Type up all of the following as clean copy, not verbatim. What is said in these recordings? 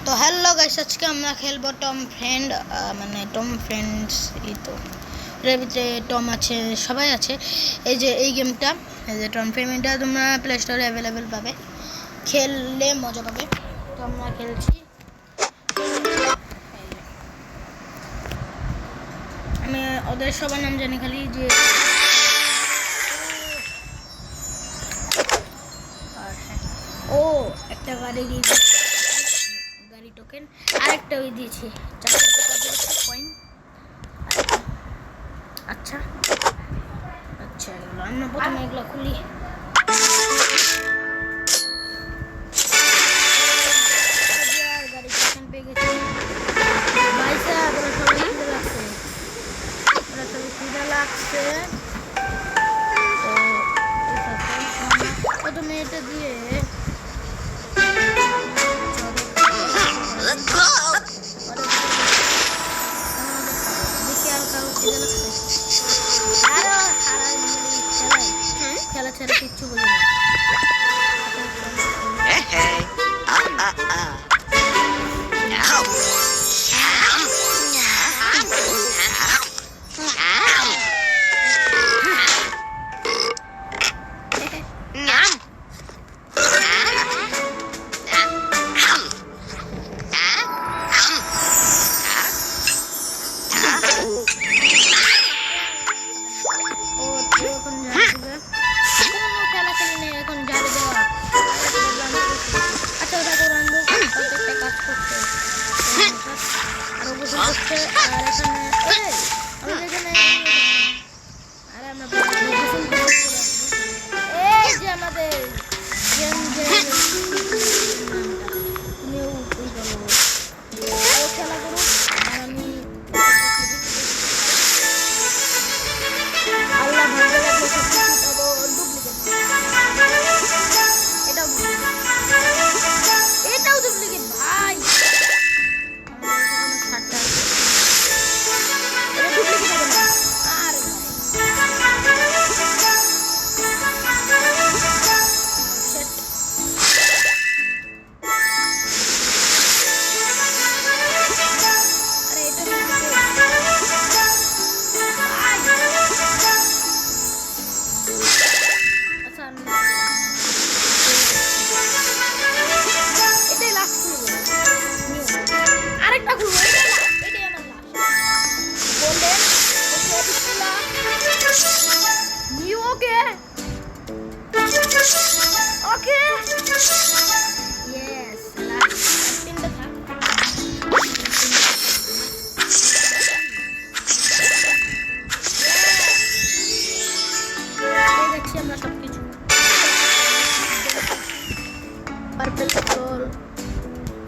তো hello guys, আজকে আমরা খেলবো টম ফ্রেন্ড, মানে টম ফ্রেন্ডস। এই তো এর ভিতরে টম আছে, সবাই আছে। এই যে এই গেমটা, এই যে টম ফ্রেন্ডটা তোমরা প্লে স্টোরে অ্যাভেলেবেল পাবে, খেললে মজা পাবে। তো আমরা খেলছি। আমি ওদের সবার নাম জানি, খালি যে ও একটা গাড়ি দিয়েছে, গাড়ি টোকেন, আরেকটা ওই দিয়েছি 400 টাকা দিয়েছে কয়েন। আচ্ছা আচ্ছা, এগুলো আমরা প্রথমে এগুলো খুলি। গাড়ি টোকেন পেয়ে গেছি। ভাই সাহেব, ওরা সবাই খিদে লাগছে, ওরা সবাই খিদে লাগছে। তো প্রথমে এটা দিয়ে খেলা ছাড়া কিচ্ছু বলি না।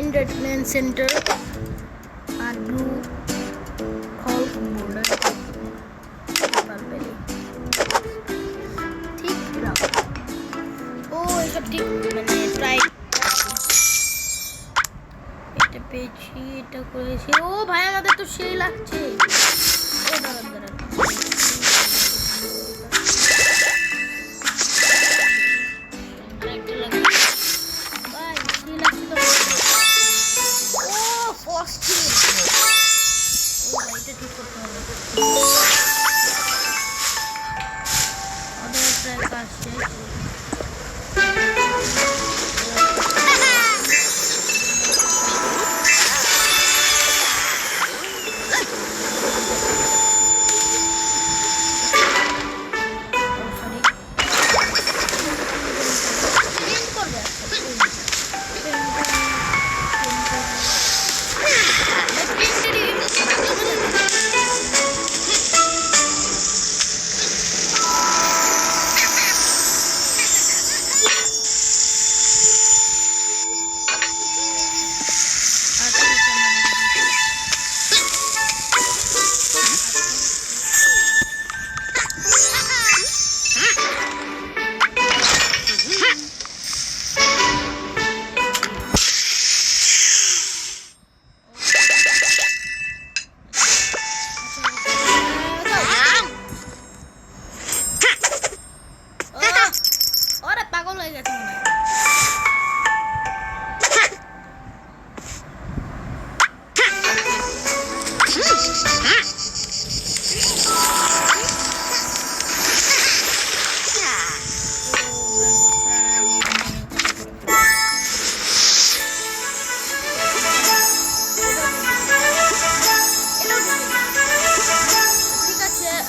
এন্টারটেনমেন্ট সেন্টার আর ব্লু হল্ক বোর্ডার ঠিক না। ও এসব ঠিক, মানে ট্রাই এটা পেয়েছি, এটা করেছি। ও ভাই, আমাদের তো সেই লাগছে। ও দাঁড়ান দাঁড়ান,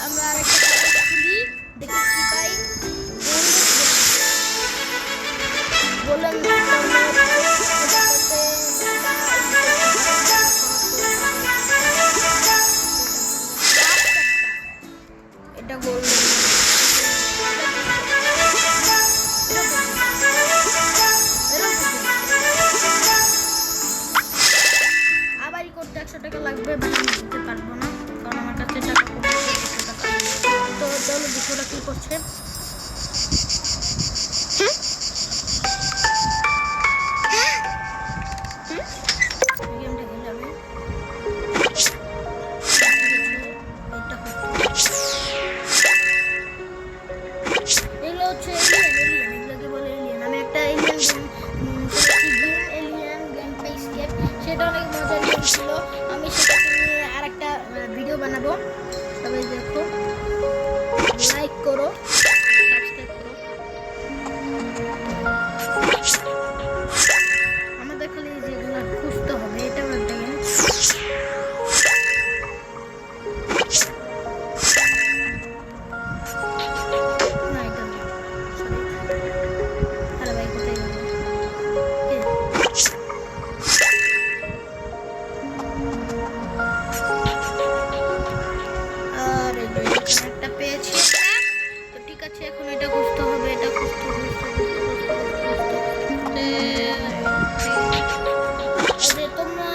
আমরা আরেকটা খুলি, দেখি কি পাই। গোল্ডেন এটা গোল্ডেন আবারই করতে 100 টাকা লাগবে, দিতে পারবো না কারণ আমার কাছে টাকা কম। তো চলো দুশোটা কি করছে। সেটা অনেক মজার গেম ছিল, আমি সেটাকে নিয়ে আর একটা ভিডিও বানাবো। সবাই দেখো, লাইক করো, সাবস্ক্রাইব করো। আমাদের খালি যেগুলো খুঁজতে হবে, এটাও একটা গেম। না এটা না, আরে ভাই কোথায় গেল? একটা পেয়েছি, তো ঠিক আছে এখন এটা খুঁজতে হবে, এটা খুঁজতে তোমরা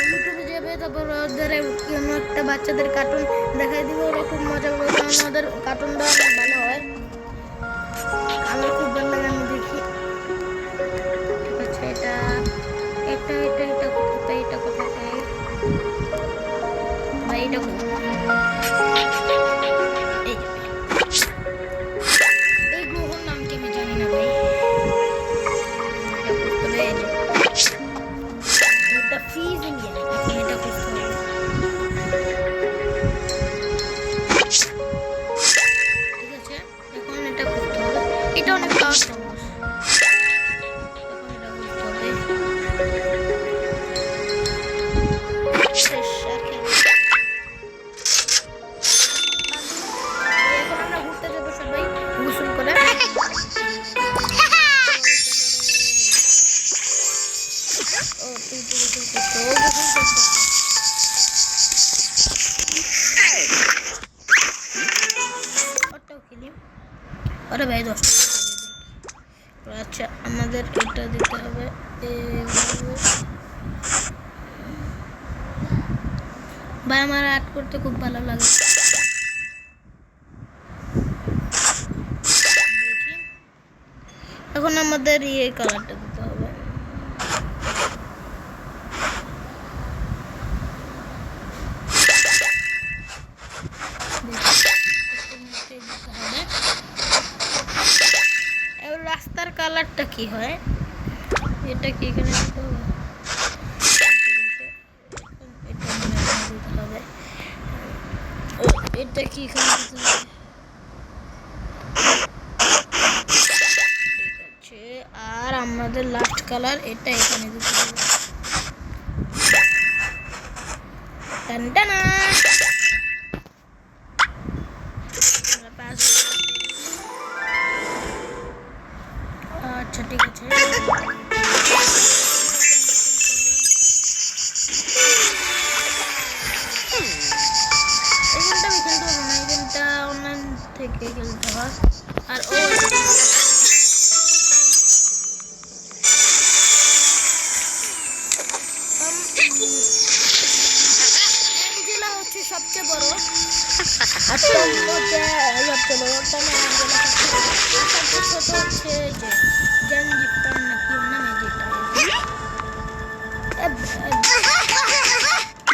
ইউটিউবে যাবে, তারপর ওদের কোনো একটা বাচ্চাদের কার্টুন দেখাই দিবে, ওরা খুব মজা পাবে কারণ ওদের কার্টুনটা অনেক ভালো হয়, আমার খুব ভালো লাগে, আমি দেখি। ঠিক আছে এটা এটা এটা এটা কোথায়, এটা কোথায় ভাই, এটা কোথায়? এই গ্রহর নাম কি আমি জানি না ভাই, এটা ফ্রিজ ইন্ডিয়ান, এটা করতে হবে। ঠিক আছে এখন এটা করতে হবে, এটা অনেক সহজ, এখন এটা করতে হবে। এখন আমরা ঘুরতে যাবো সবাই গোসল করে। ও তুই তো গোসল করতে, ও গোসল করতে। ওটাও খেলি, আরে ভাই 10 টাকা। আচ্ছা আমাদের এটা দিতে হবে, ভাই আমার আর্ট করতে খুব ভালো লাগে। এখন আমাদের এই কালারটা দিতে হবে, এবার রাস্তার কালারটা কি হয়, এটা কি এখানে দিতে হবে, এটা কি এখানে দিতে হবে। ঠিক আছে আর আমাদের লাস্ট কালার এটা এখানে দিতে হবে। টানটানা আচ্ছা ঠিক আছে এই গেমটা আমি খেলতে পারবো না, এই গেমটা অনলাইন থেকে খেলতে হয়। আর ও অ্যাঞ্জেলা হচ্ছে সবচেয়ে বড়, আর টম হচ্ছে সবচেয়ে বড়, টম সবচেয়ে ছোট হচ্ছে যে জানজিফার নাকি ওর নামে যেটা।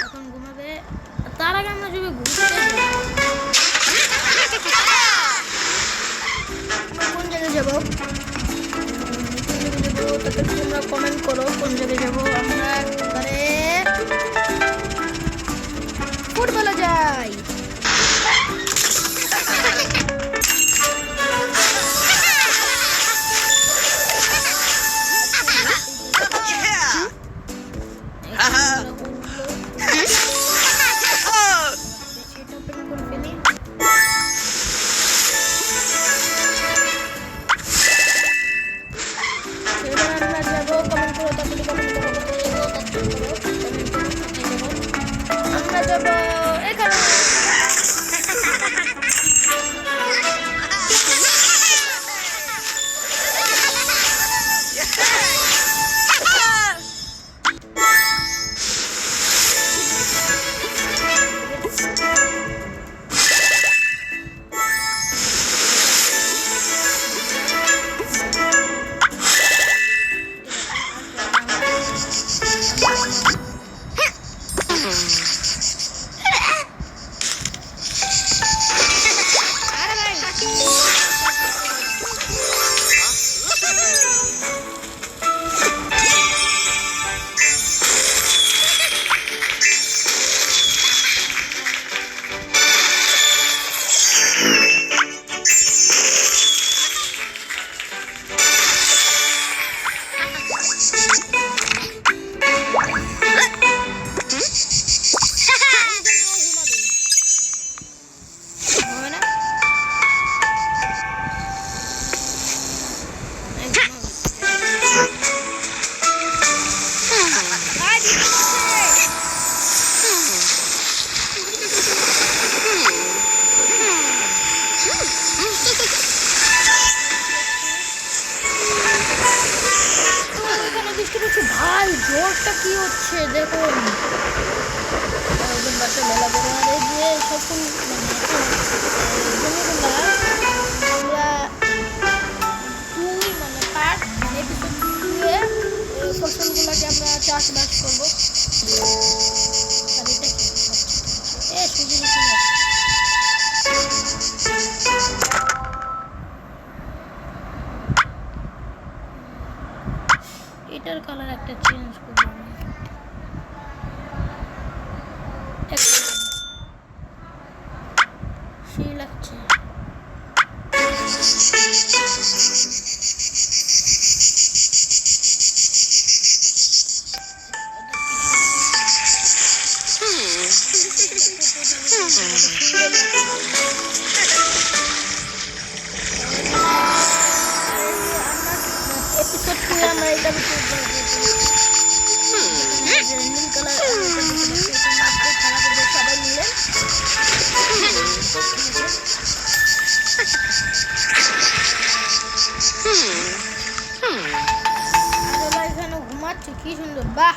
এখন ঘুমাবে, তার আগে আমরা যদি ঘুরতে কোন জায়গায় যাবো, তোমরা কমেন্ট করো কোন জায়গায় যাবো। আমরা এবারে ফুটবলে যাই। হচ্ছে দেখুন একদম বাসা মেলা বড় আর এই যে সকল মানে জমিগুলা আমরা মানে পার্ট এপিসোড 2 এ ফসলগুলোকে আমরা চাষবাস করবো। আর এটা কি সুযোগ এটার কালার একটা চেঞ্জ করবো সেই লাগছে। এপিসোড 2 আমরা এটা নীল কালার খেলা করবো সবাই মিলে। এখানে ঘুমাচ্ছে কি সুন্দর, বাহ